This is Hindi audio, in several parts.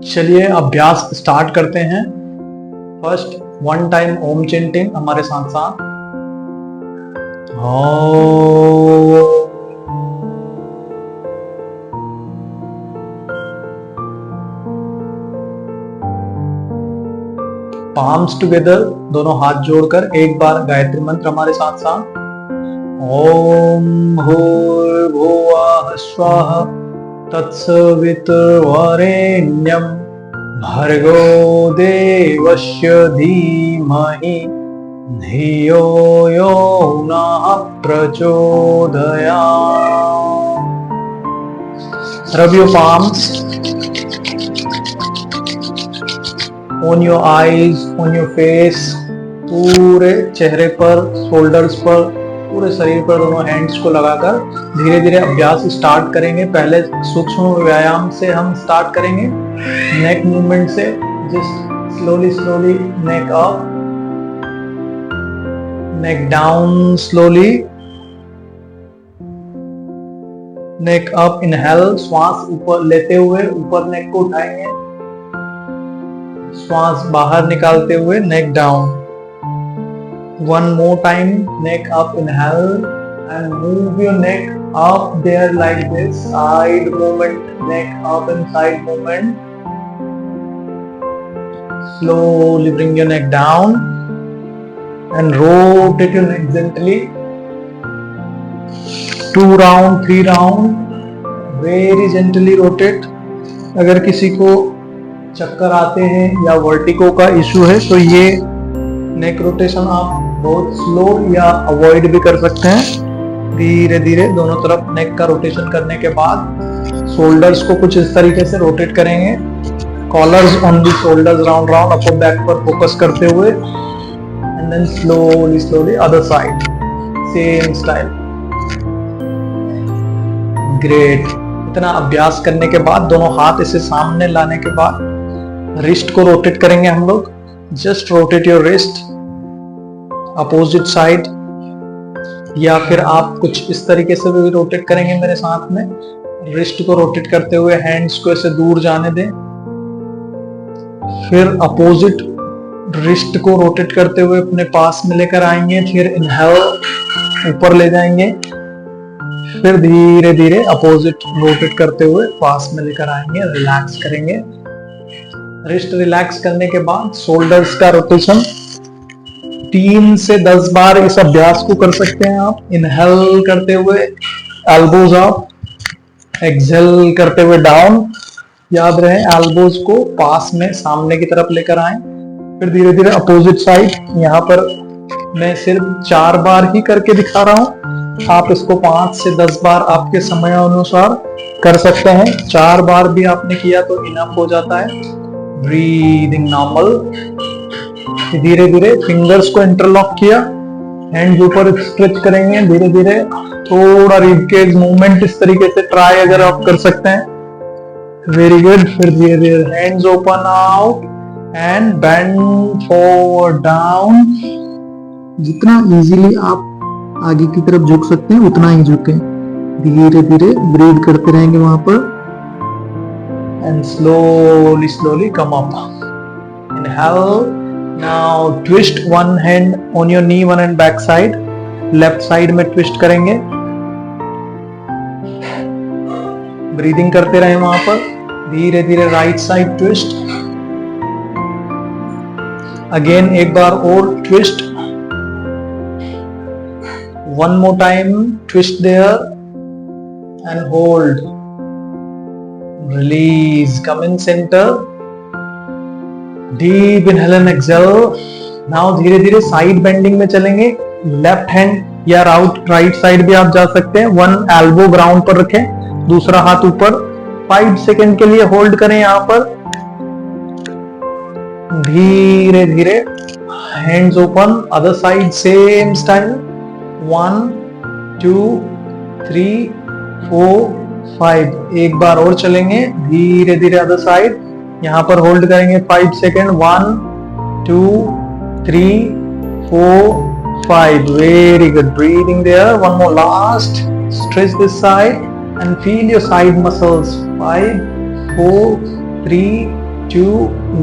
चलिए अभ्यास स्टार्ट करते हैं। फर्स्ट 1 टाइम ओम चेंटिंग हमारे साथ साथ। पाम्स टुगेदर, दोनों हाथ जोड़कर एक बार गायत्री मंत्र हमारे साथ साथ। ओम भूर्भुवः स्वः तत्सवितुर्वरेण्यं भर्गो देवस्य धीमहि धियो यो नः प्रचोदयात्। Rub your palms on your eyes, on your face, पूरे चेहरे पर, शोल्डर्स पर, पूरे शरीर पर दोनों हैंड्स को लगाकर धीरे धीरे अभ्यास स्टार्ट करेंगे। पहले सूक्ष्म व्यायाम से हम स्टार्ट करेंगे, नेक मूवमेंट से। जस्ट स्लोली स्लोली नेक अप, नेक डाउन, स्लोली नेक अप। इनहेल, श्वास ऊपर लेते हुए ऊपर नेक को उठाएंगे, श्वास बाहर निकालते हुए नेक down. One more time, neck up, inhale and move your neck up there like this, side movement, neck up and side movement. Slowly bring your neck down and rotate your neck gently. 2 round, 3 round, very gently rotate. अगर किसी को चक्कर आते हैं या वर्टिगो का इशू है तो ये नेक रोटेशन आप बहुत स्लो या अवॉइड भी कर सकते हैं। धीरे धीरे दोनों तरफ नेक का रोटेशन करने के बाद शोल्डर्स को कुछ इस तरीके से रोटेट करेंगे। Collars on the shoulders, round round, upper back पर फोकस करते हुए, and then slowly slowly other side, same style. Great. इतना अभ्यास करने के बाद दोनों हाथ इसे सामने लाने के बाद रिस्ट को रोटेट करेंगे हम लोग। Just rotate your wrist opposite side, या फिर आप कुछ इस तरीके से भी रोटेट करेंगे मेरे साथ में। रिस्ट को रोटेट करते हुए हैंड्स को ऐसे दूर जाने दें, फिर अपोजिट रिस्ट को रोटेट करते हुए अपने पास में लेकर आएंगे। फिर इनहेल ऊपर ले जाएंगे, फिर धीरे धीरे अपोजिट रोटेट करते हुए पास में लेकर आएंगे। रिलैक्स करेंगे। रिस्ट रिलैक्स करने के बाद शोल्डर्स का रोटेशन 3 से 10 बार इस अभ्यास को कर सकते हैं आप। इनहेल करते हुए एल्बोज अप, एक्सहेल करते हुए डाउन। याद रहे एल्बोज को पास में सामने की तरफ लेकर आए। फिर धीरे धीरे अपोजिट साइड। यहाँ पर मैं सिर्फ 4 बार ही करके दिखा रहा हूँ, आप इसको 5 से 10 बार आपके समय अनुसार कर सकते हैं। 4 बार भी आपने किया तो इनफ हो जाता है। Breathing normal. धीरे धीरे फिंगर्स को इंटरलॉक किया, हैंड्स ऊपर स्ट्रेच करेंगे। धीरे धीरे थोड़ा रिबकेज मूवमेंट इस तरीके से ट्राई अगर आप कर सकते हैं, वेरी गुड। फिर धीरे धीरे hands open out and bend forward down. जितना इजीली आप आगे की तरफ झुक सकते हैं उतना ही झुकें। धीरे धीरे ब्रीथ करते रहेंगे वहां पर, and slowly slowly come up. Inhale. Now twist one hand on your knee, one hand back side. Left side में twist करेंगे। ब्रीदिंग करते रहें वहां पर। धीरे धीरे राइट साइड ट्विस्ट। अगेन एक बार और twist. One more time twist there and hold. Release. Come in center. Deep inhale and exhale. Now धीरे धीरे साइड बेंडिंग में चलेंगे। लेफ्ट हैंड या राइट साइड भी आप जा सकते हैं। 1 एल्बो ग्राउंड पर रखें, दूसरा हाथ ऊपर। 5 सेकेंड के लिए होल्ड करें यहाँ पर। धीरे धीरे hands open, other side same style. 1 2 3 4 5। एक बार और चलेंगे। धीरे धीरे अदर साइड, यहां पर होल्ड करेंगे 5 second. 1 2 3 4 5। Very good. Breathing there. One more last. Stretch this side and feel your side muscles. 5 4 3 2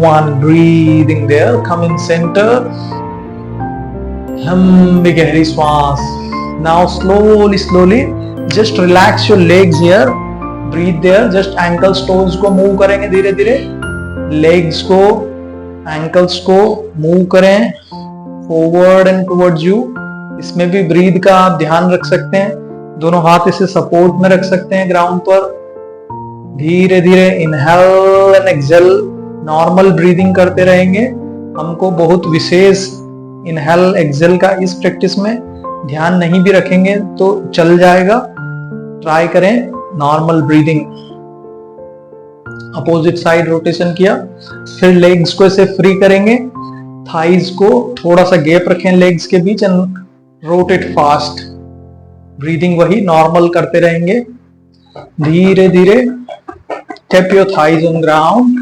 1 breathing there, come in center, लंबी गहरी श्वास. Now slowly just relax your legs here, breathe there, just ankles toes को move करेंगे धीरे धीरे, legs को ankles को move करें forward and towards you. इसमें भी breathe का आप ध्यान रख सकते हैं, दोनों हाथ इसे सपोर्ट में रख सकते हैं ग्राउंड पर. धीरे धीरे inhale and exhale, normal breathing करते रहेंगे. हमको बहुत विशेष इनहेल एक्सेल का इस प्रैक्टिस में ध्यान नहीं भी रखेंगे तो चल जाएगा. ट्राई करें normal breathing. Opposite side rotation किया, फिर लेग्स को ऐसे फ्री करेंगे, थाइज को थोड़ा सा गैप रखें लेग्स के बीच एंड रोटेट फास्ट. ब्रीदिंग वही नॉर्मल करते रहेंगे. धीरे धीरे tap your thighs on ground.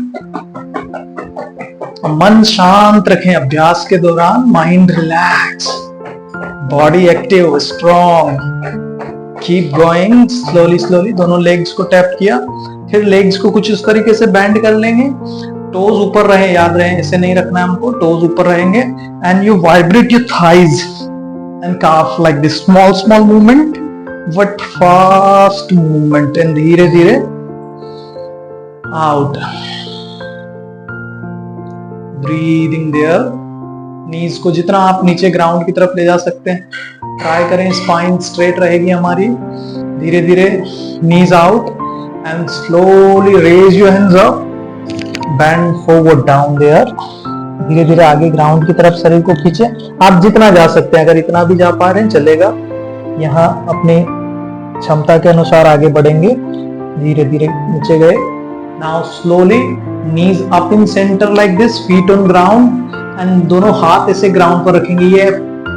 मन शांत रखें अभ्यास के दौरान. Mind relax, body active strong. Keep going slowly. दोनों लेग्स को टैप किया, फिर लेग्स को कुछ इस तरीके से बैंड कर लेंगे. टोज ऊपर रहे, याद रहे ऐसे नहीं रखना है हमको, टोज ऊपर रहेंगे. And you vibrate your thighs and calf like this. Small movement but fast movement. And धीरे धीरे आउट. Breathing there. नीज को जितना आप नीचे ग्राउंड की तरफ ले जा सकते हैं ट्राई करें. स्पाइन स्ट्रेट रहेगी हमारी. धीरे धीरे knees out and slowly raise your hands up. Bend forward down there. धीरे धीरे आगे ग्राउंड की तरफ शरीर को खींचे. आप जितना जा सकते हैं, अगर इतना भी जा पा रहे हैं चलेगा. यहाँ अपनी क्षमता के अनुसार आगे बढ़ेंगे. धीरे धीरे नीचे गए. Now slowly knees up in centre like this, feet on ground and दोनों हाथ ऐसे ग्राउंड पर रखेंगे. ये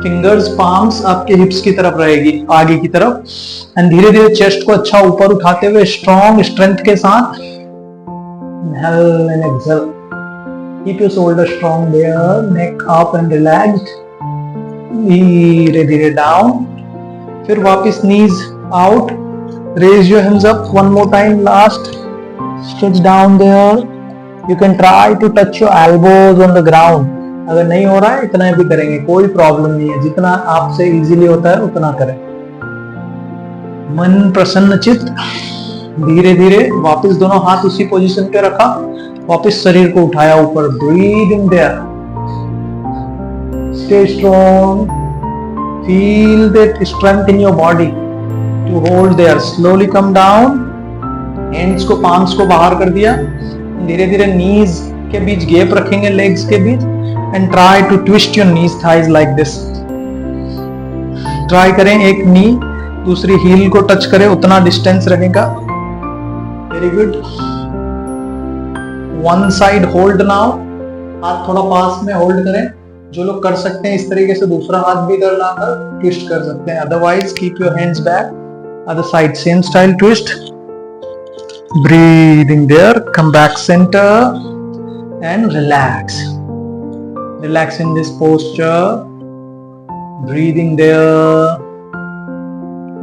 फिंगर्स पाम्स आपके हिप्स की तरफ रहेगी, आगे की तरफ. एंड धीरे धीरे चेस्ट को अच्छा ऊपर उठाते हुए स्ट्रॉन्ग स्ट्रेंथ के साथ inhale and exhale. Keep your shoulders strong there, neck up and relaxed. धीरे धीरे डाउन. फिर वापस knees out. Raise your hands up one more time. Last. Stretch down there. You can try to touch your elbows on the ground. अगर नहीं हो रहा है इतना भी करेंगे, कोई प्रॉब्लम नहीं है. जितना आपसे इजीली होता है उतना करें. मन प्रसन्न चित्त. धीरे धीरे वापस दोनों हाथ उसी पोजीशन पे रखा, वापस शरीर को उठाया ऊपर. Breathe in there. Stay strong. Feel that strength in your body to hold there. Slowly come down. Hands को, पाम्स को बाहर कर दिया. धीरे धीरे नीज के बीच गैप रखेंगे, लेग्स के बीच. And try to twist your knees thighs like this. Try करें एक नी दूसरी हील को टच करे, उतना डिस्टेंस रहेगा. Very good. One side hold now. हाथ थोड़ा पास में होल्ड करें. जो लोग कर सकते हैं इस तरीके से दूसरा हाथ भी इधर लाकर ट्विस्ट कर सकते हैं. Otherwise keep your hands back. Other side same style twist. Breathing there. Come back centre and relax. Relax in this posture. Breathing there.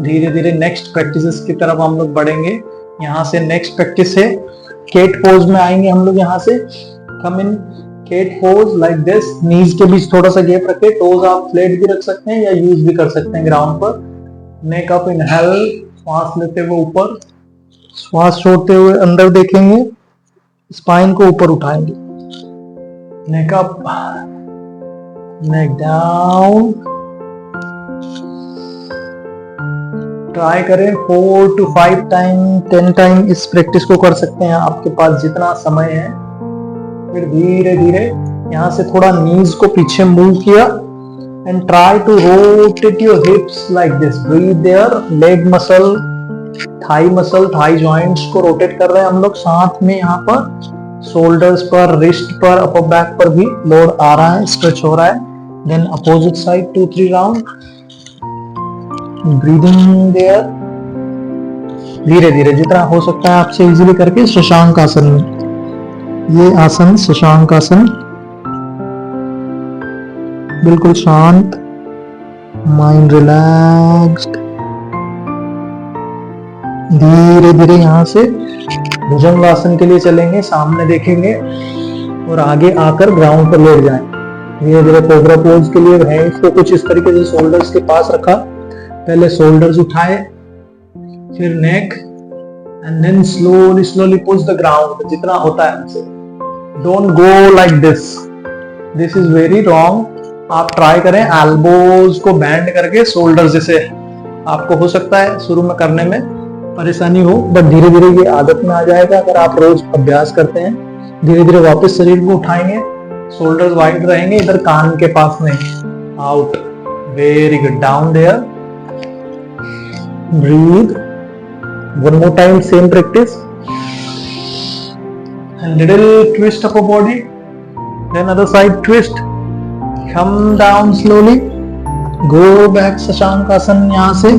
धीरे धीरे नेक्स्ट प्रैक्टिसेस की तरफ हम लोग बढ़ेंगे. यहाँ से नेक्स्ट प्रैक्टिस है केट पोज में आएंगे हम लोग. यहाँ से कम इन केट पोज लाइक दिस. नीज के बीच थोड़ा सा गैप रखे. टोज आप फ्लैट भी रख सकते हैं या यूज भी कर सकते हैं ग्राउंड पर. नेक अप. इनहेल, श्वास लेते हुए ऊपर, श्वास छोड़ते हुए अंदर देखेंगे. स्पाइन को ऊपर उठाएंगे. नेक अप, नेक डाउन. ट्राई करें 4 to 5 टाइम, 10 टाइम इस प्रैक्टिस को कर सकते हैं आपके पास जितना समय है. फिर धीरे धीरे यहाँ से थोड़ा नीज को पीछे मूव किया and try to rotate your hips like this. Breathe there. Leg muscle, thigh joints को रोटेट कर रहे हैं हम लोग. साथ में यहाँ पर शोल्डर्स पर, रिस्ट पर, अपर बैक पर भी लोड आ रहा है, स्ट्रेच हो रहा है. Then opposite side 2-3 round. Breathing there. धीरे धीरे जितना हो सकता है आपसे इजीली करके शशांक आसन में. ये आसन शशांक आसन. बिल्कुल शांत, माइंड रिलैक्स्ड. धीरे धीरे यहाँ से भुजंगासन के लिए चलेंगे, सामने देखेंगे और आगे आकर ग्राउंड पर लेट जाएं। धीरे धीरे कोबरा पोज के लिए हैंड्स को कुछ इस तरीके से शोल्डर्स के पास रखा, पहले शोल्डर्स उठाए, फिर neck, and then slowly slowly push the ground, जितना होता है हमसे। Don't go like this, this is very wrong. आप ट्राई करें एल्बोज को बैंड करके शोल्डर्स जैसे। आपको हो सकता है शुरू में करने में परेशानी हो, बट धीरे धीरे ये आदत में आ जाएगा अगर आप रोज अभ्यास करते हैं। धीरे धीरे वापस शरीर को उठाएंगे, शोल्डर्स वाइड रहेंगे, इधर कान के पास नहीं, out. Very good, down there, breathe, one more time, same practice, little twist upper body, then other side twist, come down slowly, go back Shashankasana. यहाँ से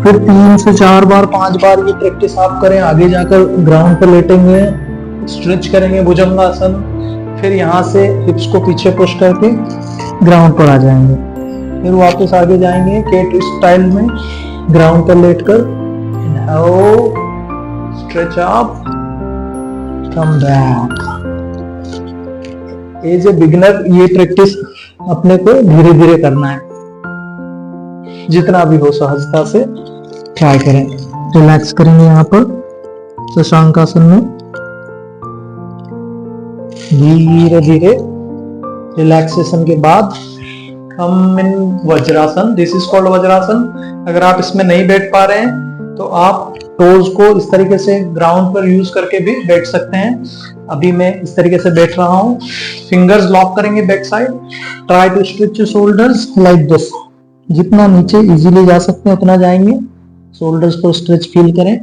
फिर 3 से 4 बार 5 बार ये प्रैक्टिस आप करें। आगे जाकर ग्राउंड पर लेटेंगे, स्ट्रेच करेंगे भुजंगासन, फिर यहाँ से हिप्स को पीछे पुश करके ग्राउंड पर आ जाएंगे, फिर वापस आगे जाएंगे के ट्विस्ट स्टाइल में ग्राउंड पर लेटकर। Stretch up, come back. As a beginner ये प्रैक्टिस अपने को धीरे धीरे करना है, जितना भी हो सहजता से ट्राई करें। रिलैक्स करेंगे यहाँ पर शशांकासन में, धीरे धीरे रिलैक्सेशन के बाद हम in Vajrasana, this is called Vajrasana. अगर आप इसमें नहीं बैठ पा रहे हैं तो आप टोज को इस तरीके से ग्राउंड पर यूज करके भी बैठ सकते हैं। अभी मैं इस तरीके से बैठ रहा हूं, फिंगर्स लॉक करेंगे back side, try to stretch your shoulders like this. जितना नीचे इजीली जा सकते हैं उतना जाएंगे, शोल्डर्स को स्ट्रेच फील करें।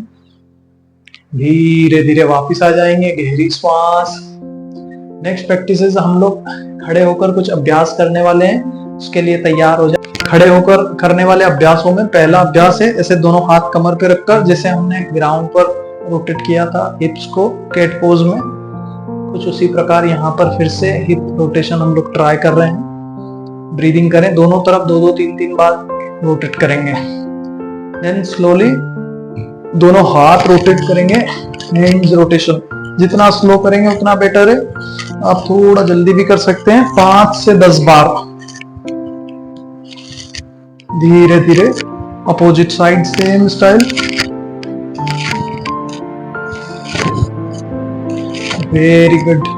धीरे धीरे वापस आ जाएंगे, गहरी श्वास। नेक्स्ट प्रैक्टिसेस हम लोग खड़े होकर कुछ अभ्यास करने वाले हैं, उसके लिए तैयार हो जाए। खड़े होकर करने वाले अभ्यासों में पहला अभ्यास है ऐसे दोनों हाथ कमर पे रखकर, जैसे हमने ग्राउंड पर रोटेट किया था हिप्स को कैट पोज में, कुछ उसी प्रकार यहाँ पर फिर से हिप रोटेशन हम लोग ट्राई कर रहे हैं। ब्रीदिंग करें, दोनों तरफ 2-2 3-3 बार रोटेट करेंगे। देन स्लोली दोनों हाथ रोटेट करेंगे, हैंड्स रोटेशन। जितना स्लो करेंगे उतना बेटर है, आप थोड़ा जल्दी भी कर सकते हैं। 5 से 10 बार धीरे धीरे opposite side, same style. Very good,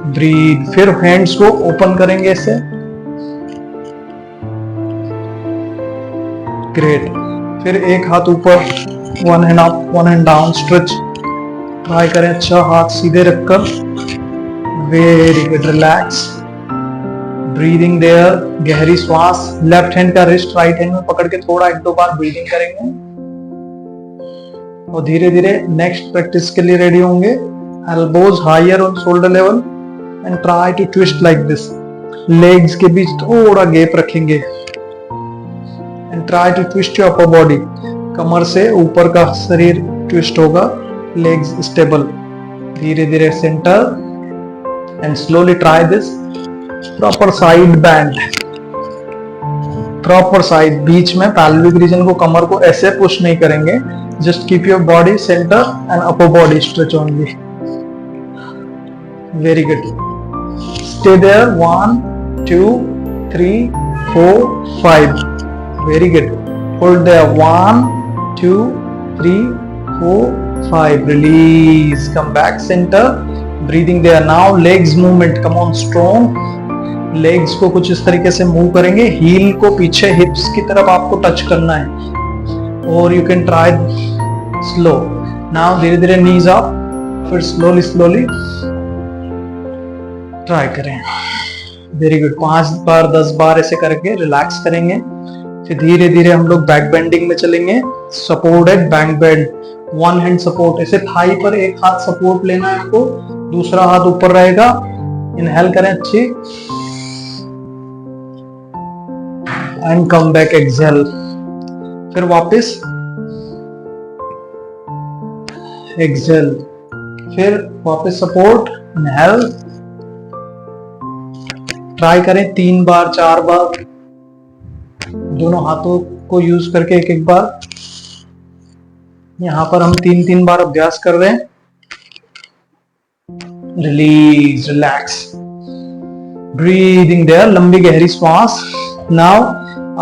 breathe. फिर हैंड्स को ओपन करेंगे ऐसे, ग्रेट। फिर एक हाथ ऊपर, one hand up, one hand down, stretch. Try करें अच्छा, हाथ सीधे रखकर। Very good, relax, breathing there, गहरी श्वास। लेफ्ट हैंड का रिस्ट राइट हैंड में पकड़ के थोड़ा 1-2 बार ब्रीदिंग करेंगे और धीरे धीरे नेक्स्ट प्रैक्टिस के लिए रेडी होंगे। Elbows higher on shoulder level and try to twist like this. Legs के बीच थोड़ा गैप रखेंगे and try to twist your upper body. कमर से ऊपर का शरीर ट्विस्ट होगा, लेग्स स्टेबल। धीरे धीरे centre and slowly try this. Proper side bend, proper side, बीच में पैल्विक रीजन को, कमर को ऐसे पुश नहीं करेंगे। Just keep your body centre and upper body stretch only. Very good, stay there. 1 2 3 4 5। Very गुड, hold there. 1 2 3 4 5। Release, come back centre, breathing there. Now legs movement, come on, strong. Legs को कुछ इस तरीके से मूव करेंगे, हील को पीछे हिप्स की तरफ आपको टच करना है। और you can try slow. Now धीरे धीरे नीज अप, फिर स्लोली स्लोली ट्राई करें। वेरी गुड, 5 बार 10 बार ऐसे करके रिलैक्स करेंगे। फिर धीरे धीरे हम लोग बैक बेंडिंग में चलेंगे, supported back bend. 1 hand support, ऐसे थाई पर एक हाथ सपोर्ट लेना है आपको, दूसरा हाथ ऊपर रहेगा। इनहेल करें अच्छी एंड कम बैक, एक्सहेल। फिर वापस एक्सहेल, फिर वापस सपोर्ट, इनहेल। ट्राई करें 3 बार 4 बार, दोनों हाथों को यूज करके एक एक बार। यहाँ पर हम 3-3 बार अभ्यास कर रहे हैं। रिलीज, रिलैक्स, ब्रीदिंग देयर, लंबी गहरी श्वास। नाउ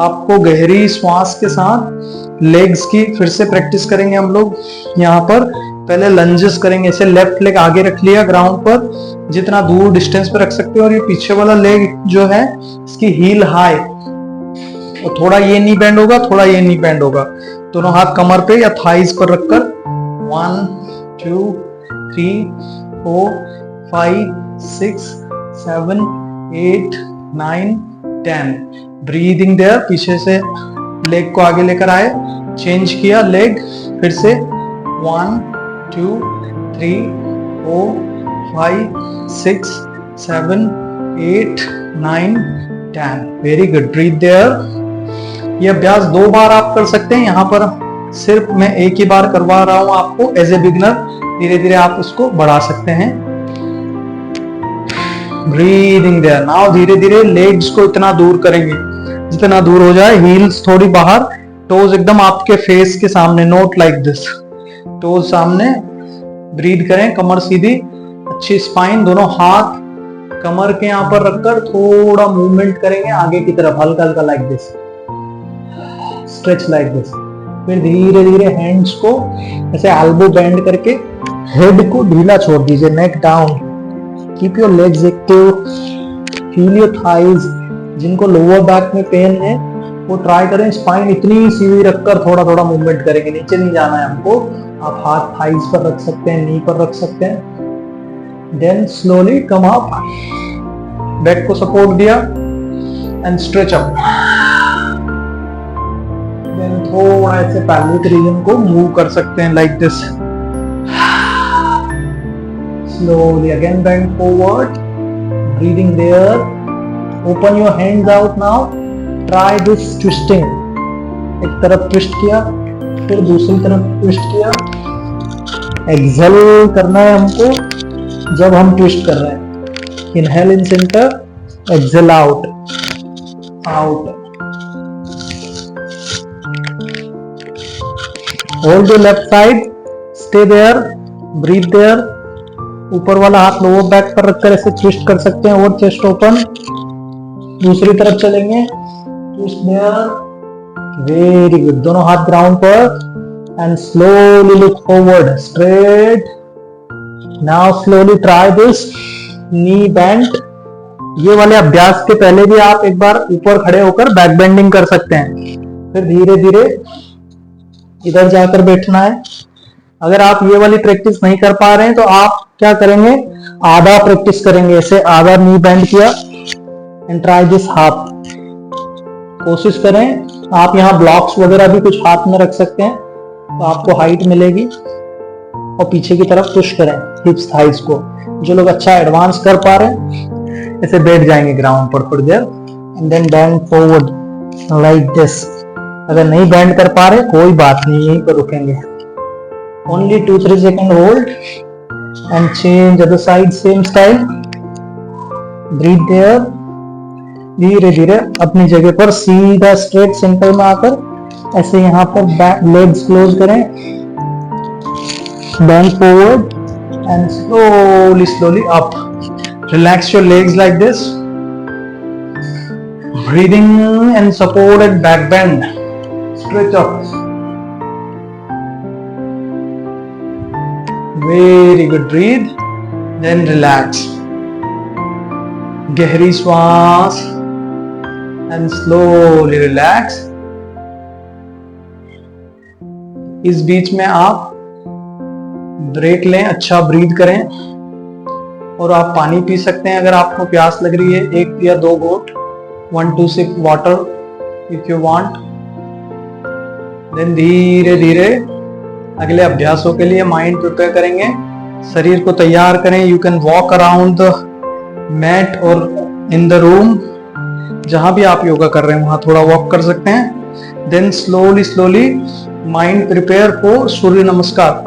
आपको गहरी श्वास के साथ लेग्स की फिर से प्रैक्टिस करेंगे हम लोग। यहाँ पर पहले लंजेस करेंगे, ऐसे लेफ्ट लेग आगे रख लिया ग्राउंड पर, जितना दूर डिस्टेंस पे रख सकते हो, और ये पीछे वाला लेग जो है इसकी हील हाई, और थोड़ा ये नी बेंड होगा, थोड़ा ये नी बेंड होगा। दोनों हाथ कमर पे या थाइज पर रखकर 1 2 3 4 5 6 7 8 9 10। ब्रीदिंग देयर, पीछे से लेग को आगे लेकर आए, चेंज किया लेग, फिर से 1 2 3 4 5 6 7 8 9 10। Very good, breathe there. ये अभ्यास 2 बार आप कर सकते हैं। यहाँ पर सिर्फ मैं एक ही बार करवा रहा हूं आपको एज ए बिगनर, धीरे धीरे आप उसको बढ़ा सकते हैं। Breathing there. नाउ धीरे धीरे लेग्स को इतना दूर करेंगे जितना दूर हो जाए, हील्स थोड़ी बाहर, टोज एकदम आपके फेस के सामने, नोट लाइक दिस, टोज सामने। ब्रीद करें, कमर सीधी, अच्छी स्पाइन, दोनों हाथ कमर के यहाँ पर रखकर थोड़ा मूवमेंट करेंगे आगे की तरफ, हल्का हल्का like this, stretch like this. फिर धीरे धीरे हैंड्स को ऐसे एल्बो बेंड करके हेड को ढीला छोड़ दीजिए, neck down, keep your legs active, feel your thighs. जिनको लोअर बैक में पेन है वो ट्राई करें, स्पाइन इतनी सीधी रखकर थोड़ा थोड़ा मूवमेंट करेंगे, नीचे नहीं जाना है हमको। आप हाथ थाइज पर रख सकते हैं, नी पर रख सकते हैं। Then slowly come up, back को सपोर्ट दिया एंड स्ट्रेच अप। देन थोड़ा ऐसे पैल्विक रीजन को मूव कर सकते हैं like this. Slowly again bend forward, breathing there. Open your hands out now. Try this twisting. एक तरफ ट्विस्ट किया, फिर दूसरी तरफ ट्विस्ट किया। एक्सेल करना है हमको जब हम ट्विस्ट कर रहे हैं। Inhale in centre, exhale out, out. Hold the left side, stay there, breathe there. ऊपर वाला हाथ लोअर बैक पर रखकर ऐसे ट्विस्ट कर सकते हैं, और चेस्ट ओपन। दूसरी तरफ चलेंगे, ट्विस्ट देयर, वेरी गुड। दोनों हाथ ग्राउंड पर and slowly look forward, straight. Now slowly try this knee bend. ये वाले अभ्यास के पहले भी आप एक बार ऊपर खड़े होकर बैक बेंडिंग कर सकते हैं, फिर धीरे धीरे इधर जाकर बैठना है। अगर आप ये वाली प्रैक्टिस नहीं कर पा रहे हैं तो आप क्या करेंगे, आधा प्रैक्टिस करेंगे, ऐसे आधा नी बेंड किया एंड ट्राई दिस हाफ। कोशिश करें आप यहाँ ब्लॉक्स वगैरह भी कुछ हाथ में रख सकते हैं तो आपको हाइट मिलेगी, और पीछे की तरफ पुश करें हिप्स थाइज को। जो लोग अच्छा एडवांस कर पा रहे हैं ऐसे बैठ जाएंगे ग्राउंड पर थोड़ी देर and then bend forward like this. अगर नहीं बेंड कर पा रहे कोई बात नहीं, यहीं पर रुकेंगे। Only 2-3 seconds hold and change other side, same style. Breathe there. धीरे धीरे अपनी जगह पर सीधा स्ट्रेट सेंटर में आकर ऐसे यहाँ पर लेग्स क्लोज करें, bend forward and slowly up. Relax your legs like this. Breathing and supported back bend. Stretch up. Very good. Breathe, then relax. गहरी श्वास and slowly relax. इस बीच में आप ब्रेक लें, अच्छा ब्रीथ करें, और आप पानी पी सकते हैं अगर आपको प्यास लग रही है, 1 या 2 घूंट, 1 to 6 water if you want. Then धीरे धीरे अगले अभ्यासों के लिए माइंड प्रिपेयर करेंगे, शरीर को तैयार करें। You can walk around the mat और इन द रूम, जहां भी आप योगा कर रहे हैं वहां थोड़ा वॉक कर सकते हैं। Then slowly mind prepare for Surya Namaskar.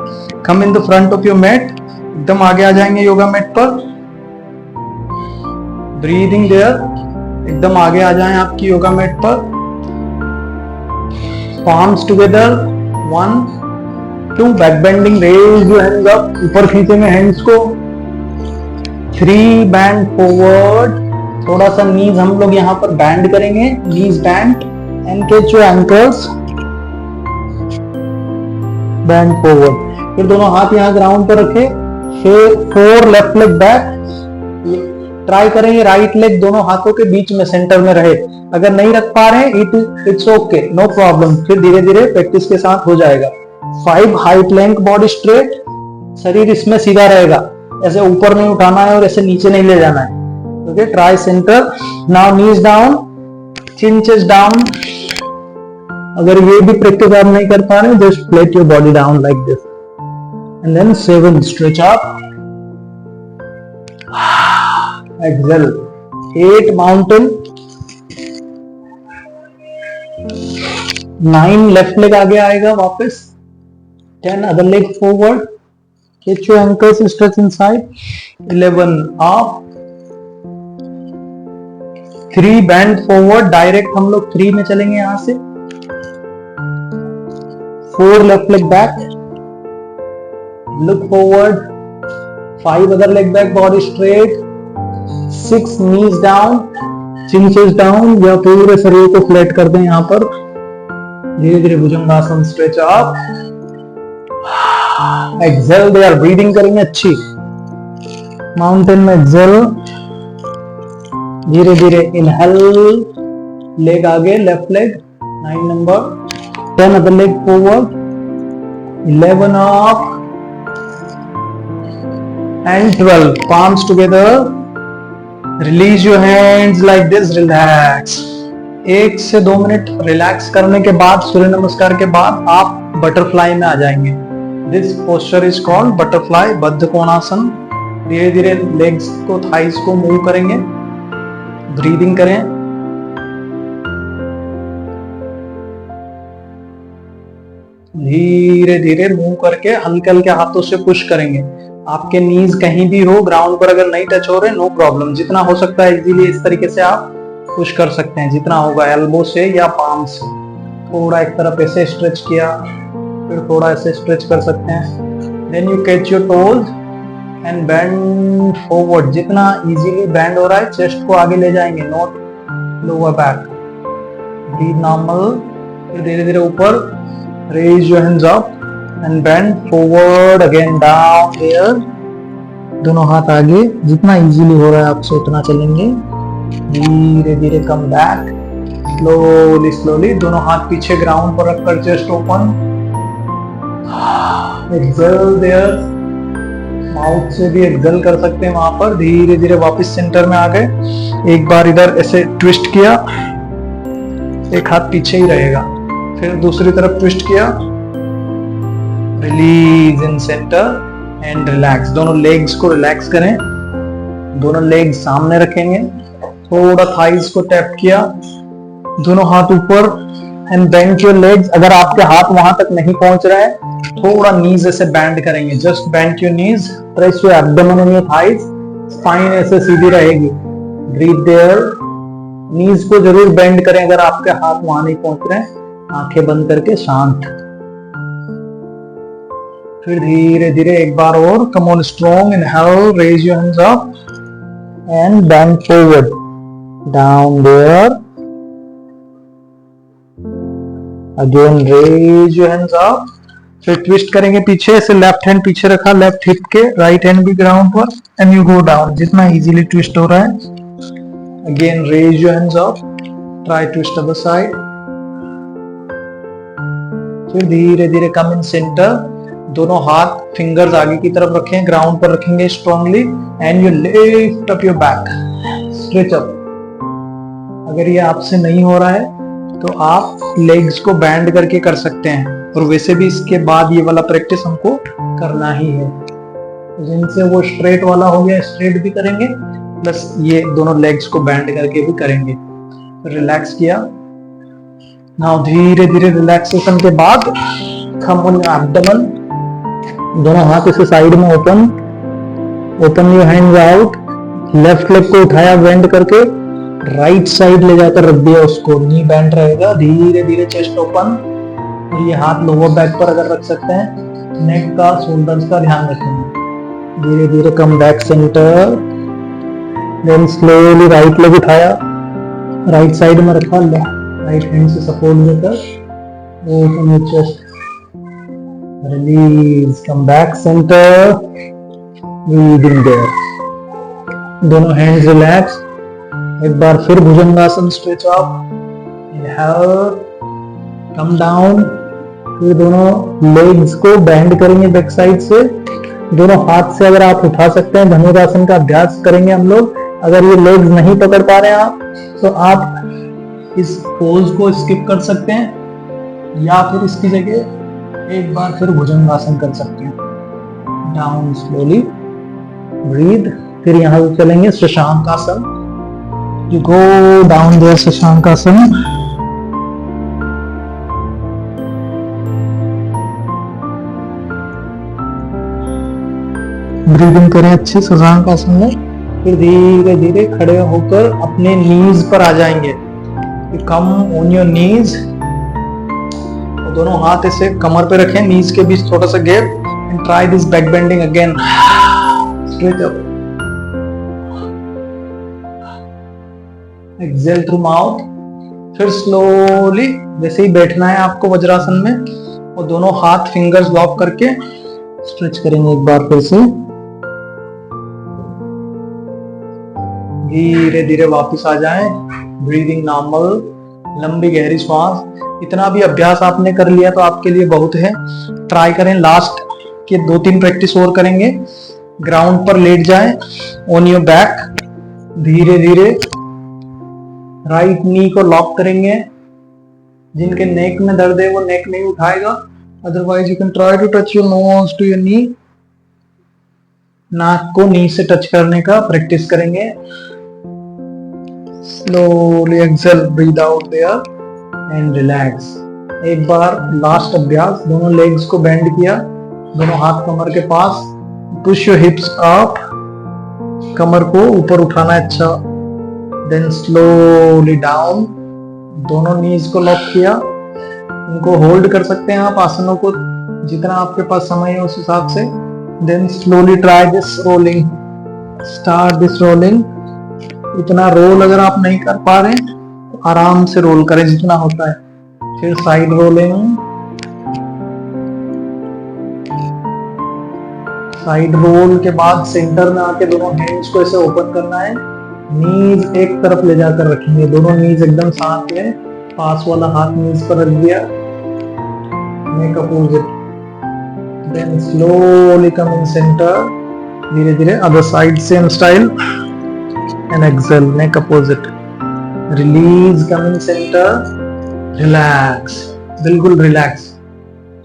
Come in the front of your mat, एकदम आगे आ जाएंगे योगा मैट पर। ब्रीदिंग देयर, एकदम आगे आ जाएं आपकी योगा मैट पर। पाम्स टुगेदर, 1 क्यों? Back bending, raise your hands up, ऊपर खींचेंगे हैंड्स को, 3 बैंड फॉरवर्ड, थोड़ा सा नीज हम लोग यहाँ पर बैंड करेंगे, knees bend and catch your ankles, bend forward. फिर दोनों हाथ यहाँ ग्राउंड पर रखे, फिर 4 लेफ्ट लेग बैक, ट्राई करेंगे राइट लेग दोनों हाथों के बीच में सेंटर में रहे। अगर नहीं रख पा रहे इट्स ओके, नो प्रॉब्लम, फिर धीरे धीरे प्रैक्टिस के साथ हो जाएगा। 5 हाई प्लैंक, बॉडी स्ट्रेट, शरीर इसमें सीधा रहेगा, ऐसे ऊपर नहीं उठाना है और ऐसे नीचे नहीं ले जाना है। Okay, try centre, now knees down, chin chest down. अगर ये भी प्रैक्टिस आप नहीं कर पा रहे, just plate your body down like this and then 7 stretch up, exhale, 8 mountain, 9 left leg आगे आएगा वापस, 10 other leg forward, catch your ankles, stretch inside, 11 up, 3 bend forward, direct हम लोग 3 में चलेंगे यहां से, 4 left leg back, look forward, 5 other leg back, body straight, 6 knees down, chin chest down, या पूरे शरीर को फ्लैट कर दें यहाँ पर, धीरे धीरे भुजंगासन, स्ट्रेच अप, एक्सेल, दे आर ब्रीदिंग करेंगे अच्छी, माउंटेन में एक्सेल, धीरे धीरे इनहेल, लेग आगे, left leg, 9 number, 10 other leg forward, 11 up and 12, palms together, release your hands like this, relax। 1 से 2 मिनट रिलैक्स करने के बाद, सूर्य नमस्कार के बाद आप बटरफ्लाई में आ जाएंगे। This posture is called butterfly, बद्ध कोणासन। धीरे धीरे लेग्स को, थाइस को मूव करेंगे, ब्रीदिंग करें, धीरे धीरे मूव करके हल्के हल्के हाथों से पुश करेंगे। आपके नीज कहीं भी हो, ग्राउंड पर अगर नहीं टच हो रहे, नो प्रॉब्लम, जितना हो सकता है इजीली इस तरीके से आप पुश कर सकते हैं, जितना होगा, एल्बो से या पाम से। थोड़ा एक तरफ ऐसे स्ट्रेच किया, फिर थोड़ा ऐसे स्ट्रेच कर सकते हैं। Then you catch your toes and bend forward, जितना इजीली बेंड हो रहा है चेस्ट को आगे ले जाएंगे, not lower back, breathe normal, फिर धीरे धीरे ऊपर, raise your hands up and bend forward, again down here, दोनों हाथ आगे, जितना इजीली हो रहा है आपसे उतना चलेंगे, धीरे धीरे कम बैक, स्लोली स्लोली, दोनों हाथ पीछे ग्राउंड पर रखकर chest open, exhale there, mouth से भी एक्सेल कर सकते हैं वहां पर, धीरे धीरे वापस सेंटर में आ गए। एक बार इधर ऐसे ट्विस्ट किया, एक हाथ पीछे ही रहेगा, फिर दूसरी तरफ ट्विस्ट किया, release in centre and relax. दोनों लेग्स को रिलैक्स करें, दोनों लेग्स सामने रखेंगे, थोड़ा थाइस को टैप किया, दोनों हाथ ऊपर एंड बेंड योर लेग्स। अगर आपके हाथ वहां तक नहीं पहुंच रहा है, थोड़ा नीज ऐसे बैंड करेंगे, just bend your knees, press your abdomen and your thighs, spine ऐसे सीधी रहेगी, ब्रीथ देयर, नीज को जरूर बेंड करें अगर आपके हाथ वहां नहीं पहुंच रहे हैं, आंखें बंद करके शांत। फिर धीरे धीरे एक बार और, come on strong, inhale, raise your hands up and bend forward, down there, again raise your hands up, फिर ट्विस्ट करेंगे पीछे, ऐसे लेफ्ट हैंड पीछे रखा, लेफ्ट हिप के, राइट हैंड भी ग्राउंड पर, एंड यू गो डाउन, जितना इजीली ट्विस्ट हो रहा है। Again raise your hands up, try twist other side, फिर धीरे धीरे कम इन सेंटर, दोनों हाथ फिंगर्स आगे की तरफ रखें, ग्राउंड पर रखेंगे strongly, and you lift up your back, stretch up. अगर ये आपसे नहीं हो रहा है तो आप लेग्स को बैंड करके कर सकते हैं, और वैसे भी इसके बाद ये वाला प्रैक्टिस हमको करना ही है। जिनसे वो स्ट्रेट वाला हो गया, स्ट्रेट भी करेंगे, प्लस ये दोनों लेग्स को बैंड करके भी करेंगे। रिलैक्स किया, नाउ धीरे धीरे रिलैक्सेशन के बाद कम ऑन एब्डोमेन, दोनों हाथ इसे साइड में open, open your hands out, left leg को उठाया बेंड करके, राइट साइड ले जाकर रख दिया उसको, नी बैंड रहेगा, धीरे धीरे चेस्ट ओपन, ये हाथ लोअर बैक पर अगर रख सकते हैं, नेक का, शोल्डर्स का ध्यान रखेंगे। धीरे धीरे come back centre, then slowly right leg उठाया, राइट साइड में रखा, राइट हैंड से सपोर्ट देकर open your chest, release, come back centre, breathing there, दोनों हैंड्स रिलैक्स। एक बार फिर Bhujangasana, stretch up, inhale, come down. फिर दोनों लेग्स को बेंड करेंगे बैक साइड से, दोनों हाथ से अगर आप उठा सकते हैं। धनुरासन का अभ्यास करेंगे हम लोग। अगर ये लेग्स नहीं पकड़ पा रहे हैं आप, तो आप इस पोज को स्किप कर सकते हैं, या फिर इसकी जगह एक बार फिर भुजंगासन कर सकते हैं। Down slowly, breathe. फिर यहाँ से चलेंगे Shashank asana. You go down there, Shashank asana. Breathing करें अच्छे शशांक आसन में। फिर धीरे धीरे खड़े होकर अपने नीज पर आ जाएंगे। कम ऑन योर नीज, दोनों हाथ ऐसे कमर पे रखें, नीज के बीच थोड़ा सा gap, and try this back bending again, straight up, exhale through mouth. फिर स्लोली वैसे ही बैठना है आपको वज्रासन में, और दोनों हाथ फिंगर्स लॉक करके स्ट्रेच करेंगे एक बार फिर से। धीरे धीरे वापस आ जाएं, ब्रीदिंग नॉर्मल, लंबी गहरी श्वास। इतना भी अभ्यास आपने कर लिया तो आपके लिए बहुत है। ट्राई करें, लास्ट के 2-3 प्रैक्टिस और करेंगे। ग्राउंड पर लेट जाएं, ऑन योर बैक। धीरे धीरे राइट नी को लॉक करेंगे। जिनके नेक में दर्द है वो नेक नहीं उठाएगा, otherwise you can try to touch your nose to your knee. नाक को नी से टच करने का प्रैक्टिस करेंगे। Slowly exhale, breathe out there and relax. एक बार लास्ट अभ्यास, दोनों लेग्स को बेंड किया, दोनों हाथ कमर के पास, पुश योर हिप्स अप, कमर को ऊपर उठाना है अच्छा, देन स्लोली डाउन, दोनों नीज को लॉक किया। उनको होल्ड कर सकते हैं आप आसनों को जितना आपके पास समय है उस हिसाब से। Then slowly try this rolling, start this rolling. इतना रोल अगर आप नहीं कर पा रहे तो आराम से रोल करें जितना होता है। फिर साइड रोलिंग, साइड रोल के बाद सेंटर में आके दोनों हैंड्स को ऐसे ओपन करना है। नीज एक तरफ ले जाकर रखेंगे, दोनों नीज एकदम साथ में, पास वाला हाथ नीज पर रख दिया, neck opposite. Then slowly come in centre, धीरे धीरे other side same style, and exhale, neck opposite, release, come in centre, relax, बिल्कुल रिलैक्स,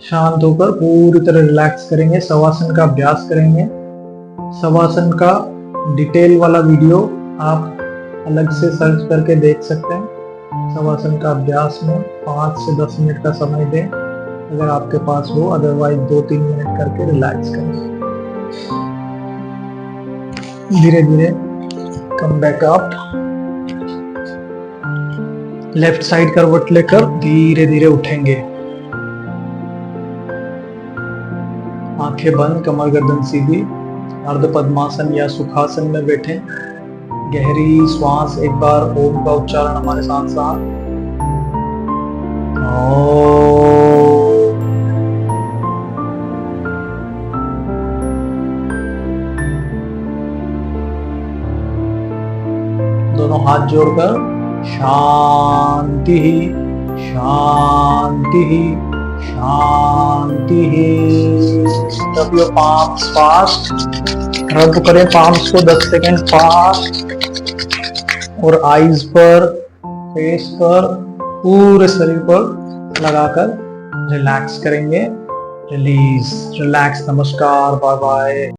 शांत होकर पूरी तरह रिलैक्स करेंगे। शवासन का अभ्यास करेंगे। शवासन का डिटेल वाला वीडियो आप अलग से सर्च करके देख सकते हैं। शवासन का अभ्यास में 5 से 10 मिनट का समय दें अगर आपके पास हो, अदरवाइज 2-3 मिनट करके रिलैक्स करें। धीरे धीरे come back up, left side करवट लेकर धीरे धीरे उठेंगे। आंखें बंद, कमर गर्दन सीधी, अर्ध पद्मासन या सुखासन में बैठे। गहरी श्वास, एक बार ओम का उच्चारण हमारे साथ साथ। दोनों हाथ जोड़कर शांति ही शांति ही शांति ही। रब योर पाम्स फास्ट, रब करें पाम्स को 10 सेकेंड फास्ट, और आईज पर, फेस पर, पूरे शरीर पर लगाकर रिलैक्स करेंगे। Release, relax. नमस्कार, बाय बाय।